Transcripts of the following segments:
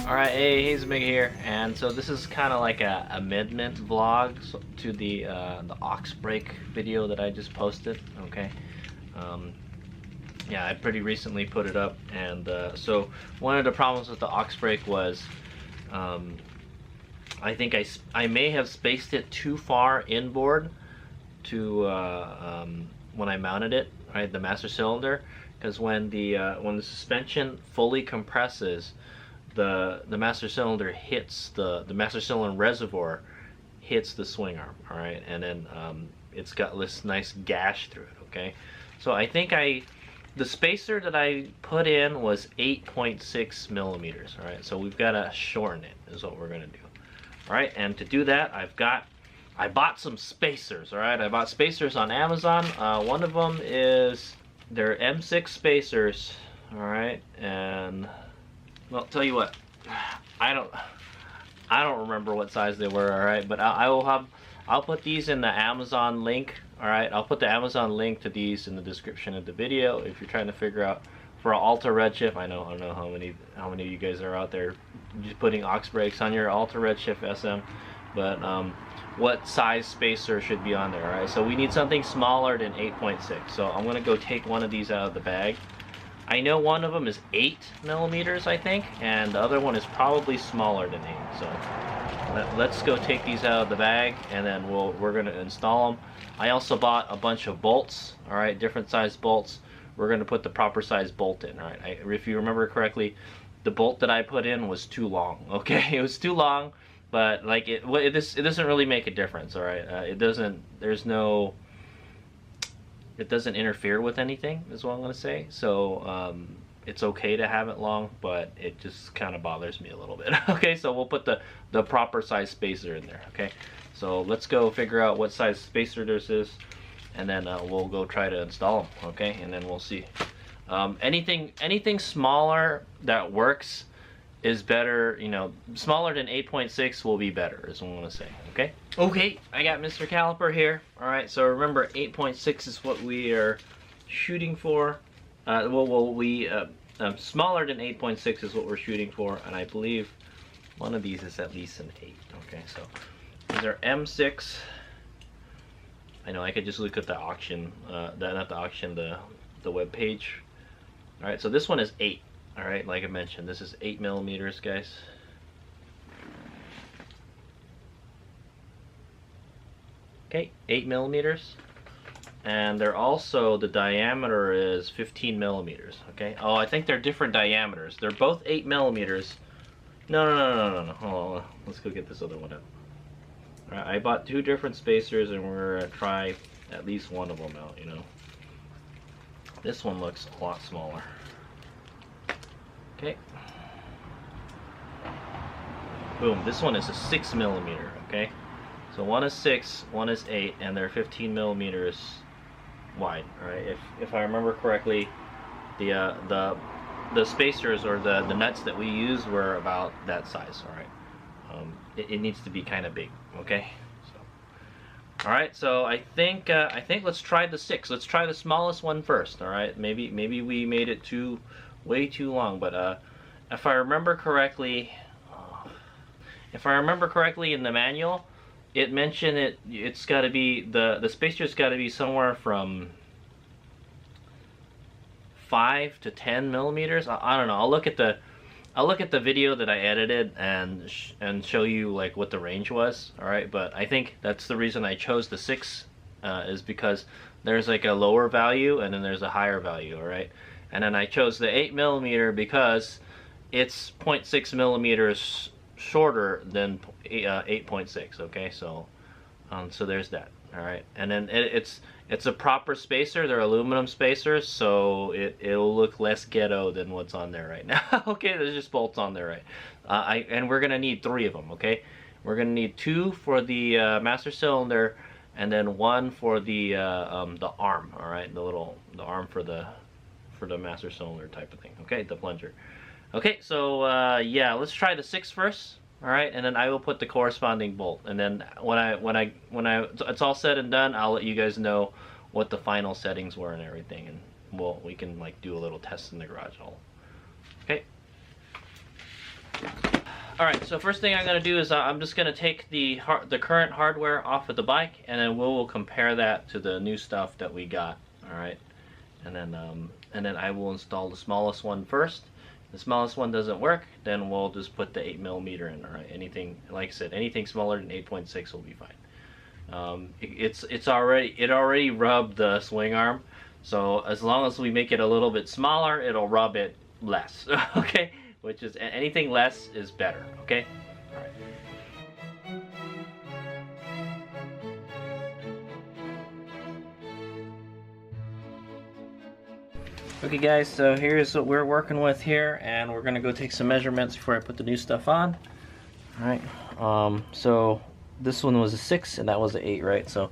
Alright, hey, Hazemig here, and so this is kind of like a amendment vlog to the aux brake video that I just posted, okay? Yeah, I pretty recently put it up, and so one of the problems with the aux brake was I think I may have spaced it too far inboard to when I mounted it, right, the master cylinder, because when the suspension fully compresses, the master cylinder hits the master cylinder reservoir hits the swing arm, all right, and then it's got this nice gash through it, okay? So I think the spacer that I put in was 8.6 millimeters, all right? So we've got to shorten it is what we're gonna do, all right? And to do that, I bought some spacers, all right? I bought spacers on Amazon. One of them is they're M6 spacers, all right? And well, tell you what, I don't remember what size they were, all right? But I'll put these in the Amazon link, all right? I'll put the Amazon link to these in the description of the video if you're trying to figure out for an Alta Redshift. I don't know how many of you guys are out there just putting aux brakes on your Alta Redshift SM, but what size spacer should be on there, all right? So we need something smaller than 8.6. So I'm gonna go take one of these out of the bag. I know one of them is 8 millimeters, I think, and the other one is probably smaller than 8. So let's go take these out of the bag, and then we're gonna install them. I also bought a bunch of bolts, all right, different size bolts. We're gonna put the proper size bolt in, all right? If you remember correctly, the bolt that I put in was too long. Okay, it was too long, but like it doesn't really make a difference, all right? It doesn't interfere with anything, is what I'm going to say. So it's okay to have it long, but it just kind of bothers me a little bit. Okay, so we'll put the proper size spacer in there. Okay, so let's go figure out what size spacer this is, and then we'll go try to install them. Okay, and then we'll see. Anything smaller that works is better, you know. Smaller than 8.6 will be better, is what I'm gonna say. Okay, I got Mr. Caliper here. All right, so remember 8.6 is what we are shooting for. Smaller than 8.6 is what we're shooting for, and I believe one of these is at least an 8. Okay, so these are M6. I know I could just look at the auction, not the auction, the web page. All right, so this one is 8. All right, like I mentioned, this is 8 millimeters, guys. Okay, 8 millimeters, and they're also, the diameter is 15 millimeters. Okay. Oh, I think they're different diameters. They're both 8 millimeters. No. Hold on, let's go get this other one out. All right, I bought 2 different spacers, and we're gonna try at least one of them out. You know, this one looks a lot smaller. Okay. Boom. This one is a 6 millimeter. Okay. So one is 6, one is 8, and they're 15 millimeters wide. All right. If I remember correctly, the spacers or the nuts that we used were about that size. All right. It needs to be kind of big. Okay. So. All right. So I think let's try the 6. Let's try the smallest one first. All right. Maybe we made it way too long, but if I remember correctly in the manual, it mentioned it's got to be the spacer's got to be somewhere from 5 to 10 millimeters. I don't know. I'll look at the video that I edited and show you like what the range was. All right, but I think that's the reason I chose the 6 is because there's like a lower value and then there's a higher value. All right. And then I chose the 8 millimeter because it's 0.6 millimeters shorter than 8.6. Okay, so there's that. All right, and then it's a proper spacer. They're aluminum spacers, so it'll look less ghetto than what's on there right now. Okay, there's just bolts on there, right? And we're gonna need 3 of them. Okay, we're gonna need 2 for the master cylinder, and then 1 for the arm. All right, the arm for the master cylinder type of thing. Okay, the plunger. Okay, so yeah, let's try the 6 first. All right, and then I will put the corresponding bolt, and then when it's all said and done, I'll let you guys know what the final settings were and everything, and we can like do a little test in the garage. Okay. All right. So first thing I'm gonna do is I'm just gonna take the current hardware off of the bike, and then we'll compare that to the new stuff that we got. All right. And then I will install the smallest one first. If the smallest one doesn't work, then we'll just put the 8mm in. All right. Anything, like I said, anything smaller than 8.6 will be fine. It already rubbed the swing arm, so as long as we make it a little bit smaller, it'll rub it less. Okay, which is anything less is better. Okay. All right. Okay guys, so here's what we're working with here, and we're gonna go take some measurements before I put the new stuff on. All right. So this one was a 6 and that was an 8, right? So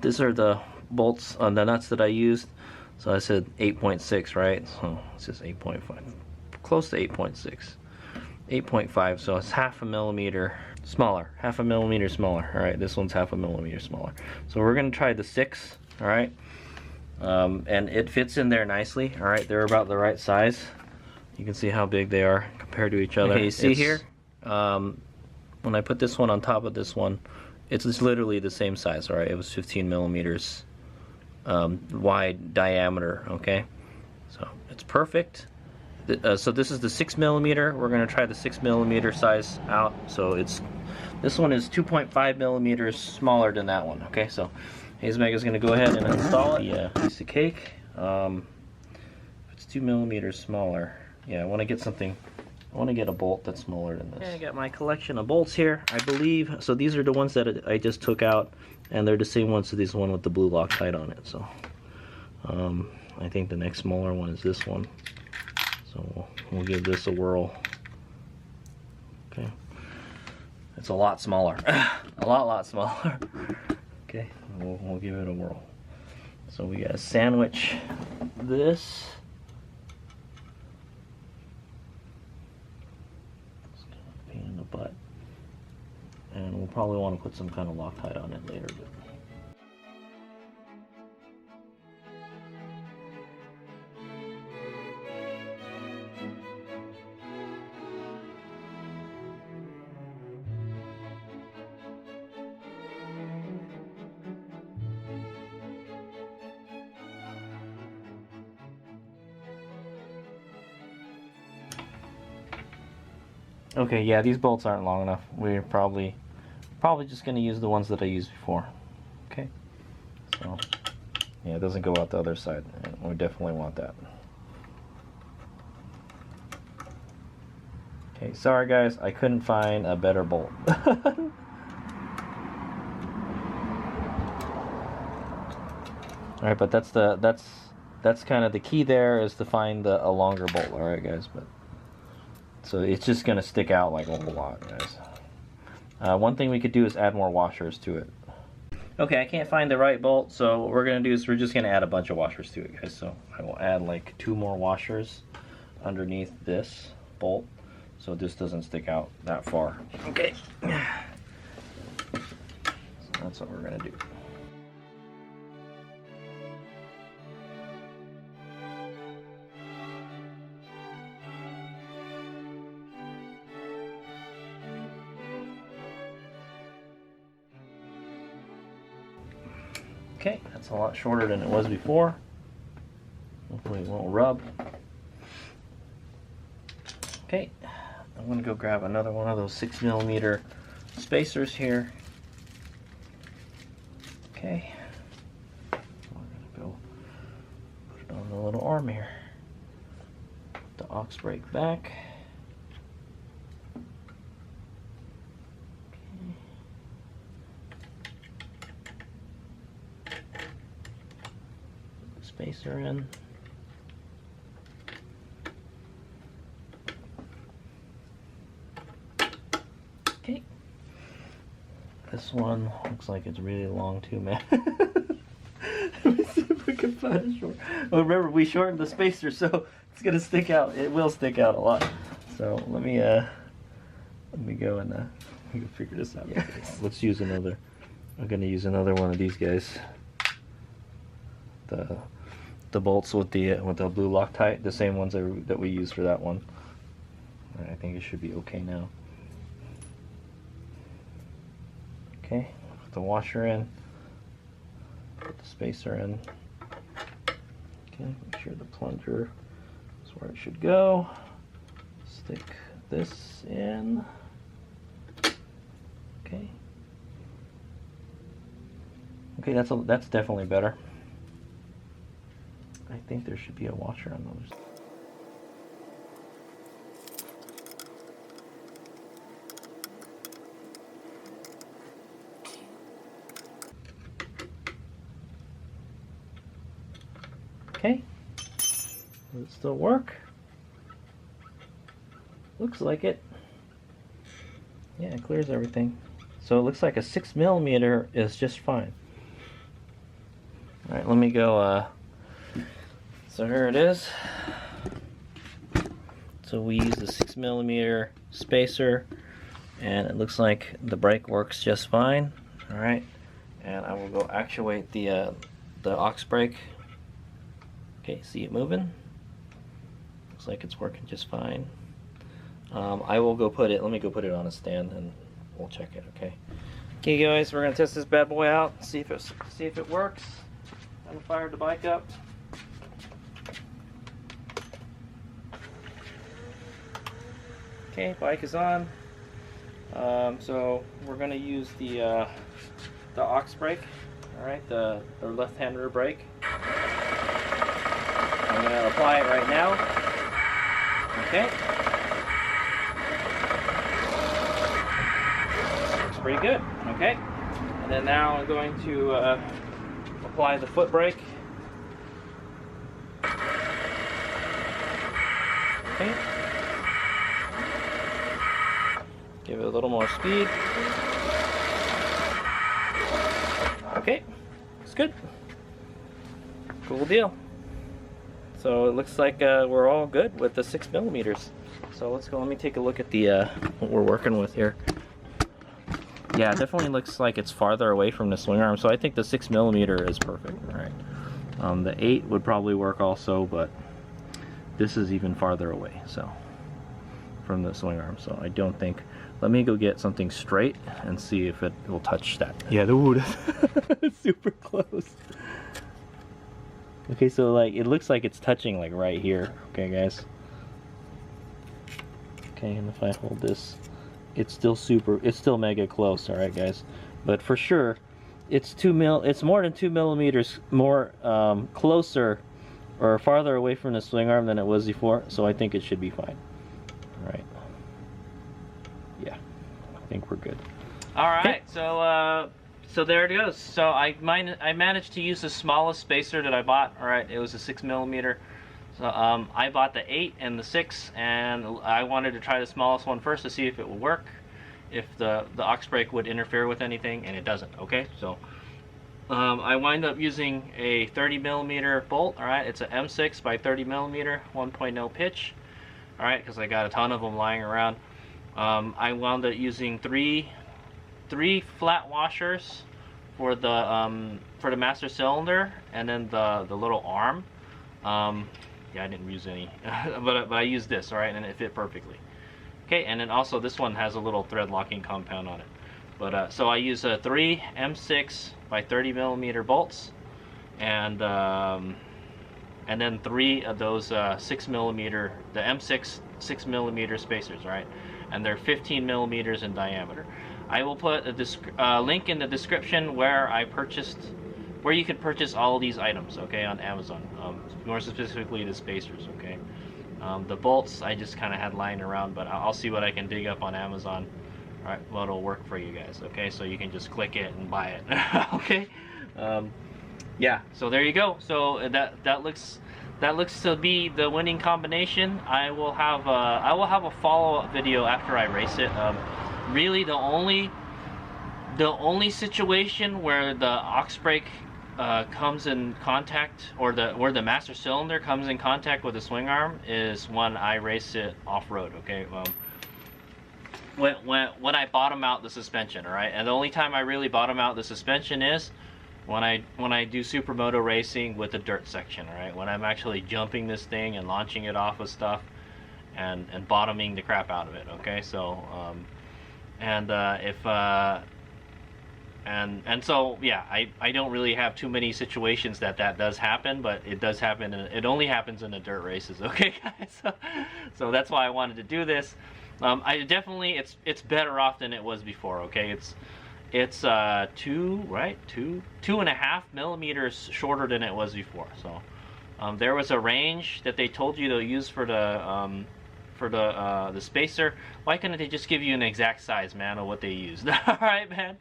these are the bolts on the nuts that I used. So I said 8.6, right? So it's just 8.5, close to 8.6, 8.5. So it's half a millimeter smaller, half a millimeter smaller. All right, this one's half a millimeter smaller. So we're gonna try the 6. All right. And it fits in there nicely. All right, they're about the right size. You can see how big they are compared to each other. Okay, you see here, when I put this one on top of this one, it's literally the same size. All right, it was 15 millimeters wide diameter. Okay, so it's perfect. So this is the 6mm. We're going to try the 6mm size out. So this one is 2.5 millimeters smaller than that one. Okay, so Hazemeg is going to go ahead and install it. Yeah, piece of cake. If it's 2 millimeters smaller, yeah, I want to get something. I want to get a bolt that's smaller than this. Okay, I got my collection of bolts here, I believe. So these are the ones that I just took out, and they're the same ones as this one with the blue Loctite on it. So I think the next smaller one is this one. So we'll give this a whirl. Okay, it's a lot smaller, a lot smaller. Okay, we'll give it a whirl. So we gotta sandwich this. It's kind of a pain in the butt, and we'll probably want to put some kind of Loctite on it later. But okay, yeah, these bolts aren't long enough. We're probably just going to use the ones that I used before. Okay, so yeah, it doesn't go out the other side. We definitely want that. Okay, sorry guys, I couldn't find a better bolt. All right, but that's kind of the key there, is to find a longer bolt. All right, guys, but. So it's just going to stick out like a whole lot, guys. One thing we could do is add more washers to it. Okay, I can't find the right bolt, so what we're going to do is we're just going to add a bunch of washers to it, guys. So I will add like 2 more washers underneath this bolt, so this doesn't stick out that far. Okay. So that's what we're going to do. Okay, that's a lot shorter than it was before. Hopefully it won't rub. Okay, I'm going to go grab another one of those 6mm spacers here. Okay, we're going to go put it on the little arm here. Put the aux brake back. Spacer in. Okay. This one looks like it's really long too, man. Let me see if we can find it short. Oh, remember, we shortened the spacer, so it's gonna stick out. It will stick out a lot. So let me go and we can figure this out. Yes. Let's use another. I'm gonna use another one of these guys. the bolts with the blue Loctite, the same ones that we used for that one. I think it should be okay now. Okay, put the washer in, put the spacer in. Okay, make sure the plunger is where it should go. Stick this in. Okay. Okay, that's definitely better. I think there should be a washer on those. Okay. Does it still work? Looks like it. Yeah, it clears everything. So it looks like a 6mm is just fine. Alright, let me go, so here it is. So we use the 6mm spacer, and it looks like the brake works just fine. Alright, and I will go actuate the aux brake. Okay, see it moving? Looks like it's working just fine. I will go put it, let me go put it on a stand and we'll check it, okay? Okay guys, we're gonna test this bad boy out, see if it works. I'm fired the bike up. Okay, bike is on. So we're gonna use the aux brake, alright, the left-hand rear brake. I'm gonna apply it right now. Okay. Looks pretty good, okay? And then now I'm going to apply the foot brake. Okay. Give it a little more speed. Okay, it's good. Cool deal. So it looks like we're all good with the 6mm. So let's go, let me take a look at the what we're working with here. Yeah, it definitely looks like it's farther away from the swing arm, so I think the 6mm is perfect. All right. The 8 would probably work also, but this is even farther away, so from the swing arm. So I don't think. Let me go get something straight and see if it will touch that. Yeah, the wood is super close. Okay, so like it looks like it's touching like right here. Okay, guys. Okay, and if I hold this, it's still mega close. All right, guys. But for sure, it's it's more than 2mm more closer or farther away from the swing arm than it was before. So I think it should be fine. All right. Yeah, I think we're good. All right, okay. So there it goes. So I managed to use the smallest spacer that I bought. All right, it was a 6mm. So I bought the 8 and the 6, and I wanted to try the smallest one first to see if it would work, if the aux brake would interfere with anything, and it doesn't. Okay, so I wind up using a 30mm bolt. All right, it's an M6 by 30mm, 1.0 pitch. All right, because I got a ton of them lying around. I wound up using three flat washers for the master cylinder, and then the little arm. Yeah, I didn't use any, but I used this, all right, and it fit perfectly. Okay, and then also this one has a little thread locking compound on it. But so I use 3 M6 by 30mm bolts, and then 3 of those 6mm, the M6 6mm spacers, right? And they're 15mm in diameter. I will put a link in the description where you can purchase all of these items, okay, on Amazon. More specifically the spacers, okay. The bolts I just kind of had lying around, but I'll see what I can dig up on Amazon. All right, what'll work for you guys, okay? So you can just click it and buy it, okay? Yeah, so there you go. So that looks to be the winning combination. I will have a follow-up video after I race it. Really, the only situation where the aux brake comes in contact, or where the master cylinder comes in contact with the swing arm, is when I race it off-road. Okay, when I bottom out the suspension, all right. And the only time I really bottom out the suspension is when I do supermoto racing with the dirt section, right? When I'm actually jumping this thing and launching it off of stuff and bottoming the crap out of it. Okay, so and so yeah, I don't really have too many situations that does happen, but it does happen. It only happens in the dirt races. Okay, guys. So that's why I wanted to do this. I definitely it's better off than it was before. Okay, it's 2.5 millimeters shorter than it was before. So there was a range that they told you to use for the spacer. Why couldn't they just give you an exact size, man, of what they used? All right, man.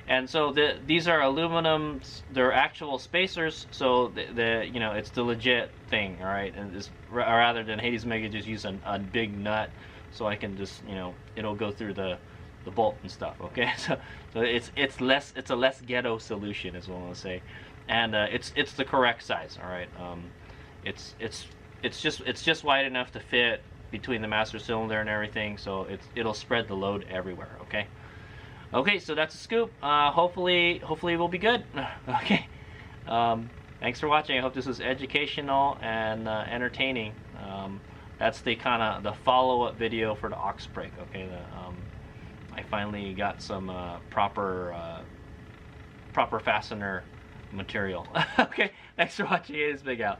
And so these are aluminum. They're actual spacers. So you know, it's the legit thing. All right, and this, rather than Hades Mega just use a big nut, so I can just, you know, it'll go through the bolt and stuff. Okay, so it's a less ghetto solution, is what I want to say, and it's the correct size. All right, it's just wide enough to fit between the master cylinder and everything, so it'll spread the load everywhere. Okay, so that's a scoop. Hopefully we'll be good. Okay, thanks for watching. I hope this was educational and entertaining. That's the kind of the follow-up video for the aux brake. Okay, I finally got some proper fastener material. Okay, thanks for watching. It is Big Out.